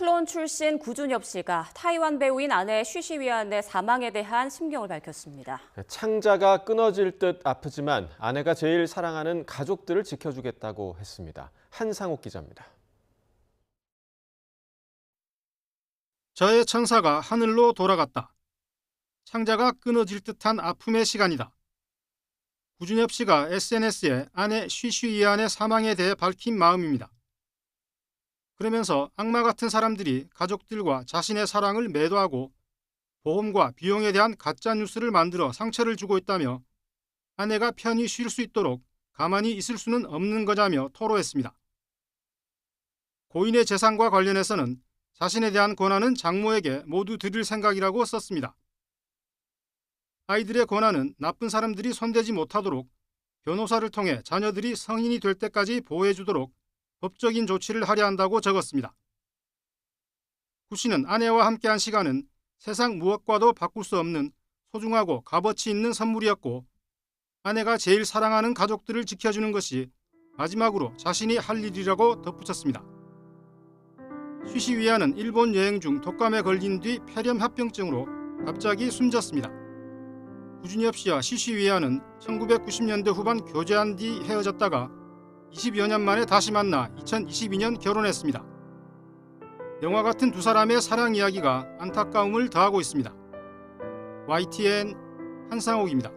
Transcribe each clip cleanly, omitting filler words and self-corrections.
클론 출신 구준엽 씨가 타이완 배우인 아내 쉬쉬위안의 사망에 대한 심경을 밝혔습니다. 창자가 끊어질 듯 아프지만 아내가 제일 사랑하는 가족들을 지켜주겠다고 했습니다. 한상욱 기자입니다. 저의 천사가 하늘로 돌아갔다. 창자가 끊어질 듯한 아픔의 시간이다. 구준엽 씨가 SNS에 아내 쉬쉬위안의 사망에 대해 밝힌 마음입니다. 그러면서 악마 같은 사람들이 가족들과 자신의 사랑을 매도하고 보험과 비용에 대한 가짜 뉴스를 만들어 상처를 주고 있다며 아내가 편히 쉴 수 있도록 가만히 있을 수는 없는 거냐며 토로했습니다. 고인의 재산과 관련해서는 자신에 대한 권한은 장모에게 모두 드릴 생각이라고 썼습니다. 아이들의 권한은 나쁜 사람들이 손대지 못하도록 변호사를 통해 자녀들이 성인이 될 때까지 보호해주도록 법적인 조치를 하려 한다고 적었습니다. 구 씨는 아내와 함께한 시간은 세상 무엇과도 바꿀 수 없는 소중하고 값어치 있는 선물이었고 아내가 제일 사랑하는 가족들을 지켜주는 것이 마지막으로 자신이 할 일이라고 덧붙였습니다. 쉬쉬위안은 일본 여행 중 독감에 걸린 뒤 폐렴합병증으로 갑자기 숨졌습니다. 구준엽 씨와 쉬쉬위안은 1990년대 후반 교제한 뒤 헤어졌다가 20여 년 만에 다시 만나 2022년 결혼했습니다. 영화 같은 두 사람의 사랑 이야기가 안타까움을 더하고 있습니다. YTN 한상욱입니다.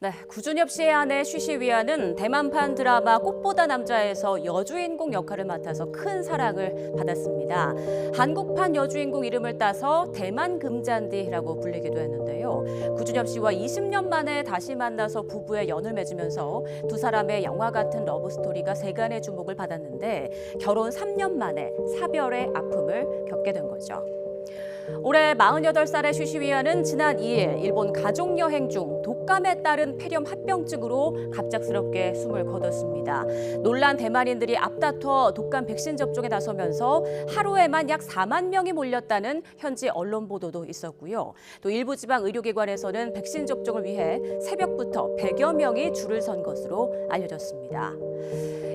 네, 구준엽 씨의 아내 쉬쉬위안은 대만판 드라마 꽃보다 남자에서 여주인공 역할을 맡아서 큰 사랑을 받았습니다. 한국판 여주인공 이름을 따서 대만 금잔디라고 불리기도 했는데요. 구준엽 씨와 20년 만에 다시 만나서 부부의 연을 맺으면서 두 사람의 영화 같은 러브 스토리가 세간의 주목을 받았는데 결혼 3년 만에 사별의 아픔을 겪게 된 거죠. 올해 48살의 쉬쉬위안은 지난 2일 일본 가족여행 중 독감에 따른 폐렴합병증으로 갑작스럽게 숨을 거뒀습니다. 놀란 대만인들이 앞다퉈 독감 백신 접종에 나서면서 하루에만 약 4만 명이 몰렸다는 현지 언론 보도도 있었고요. 또 일부 지방 의료기관에서는 백신 접종을 위해 새벽부터 100여 명이 줄을 선 것으로 알려졌습니다.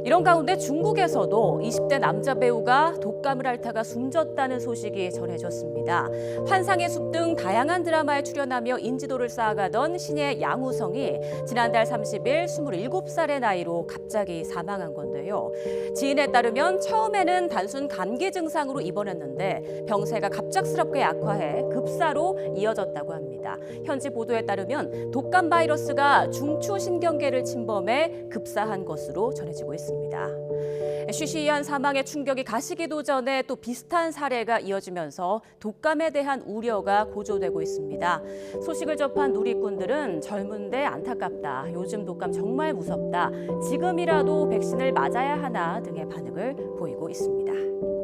이런 가운데 중국에서도 20대 남자 배우가 독감을 앓다가 숨졌다는 소식이 전해졌습니다. 환상의 숲 등 다양한 드라마에 출연하며 인지도를 쌓아가던 신예 양우성이 지난달 30일 27살의 나이로 갑자기 사망한 건데요. 지인에 따르면 처음에는 단순 감기 증상으로 입원했는데 병세가 갑작스럽게 악화해 급사로 이어졌다고 합니다. 현지 보도에 따르면 독감 바이러스가 중추신경계를 침범해 급사한 것으로 전해지고 있습니다. 쉬쉬위안 사망의 충격이 가시기도 전에 또 비슷한 사례가 이어지면서 독감에 대한 우려가 고조되고 있습니다. 소식을 접한 누리꾼들은 젊은데 안타깝다, 요즘 독감 정말 무섭다, 지금이라도 백신을 맞아야 하나 등의 반응을 보이고 있습니다.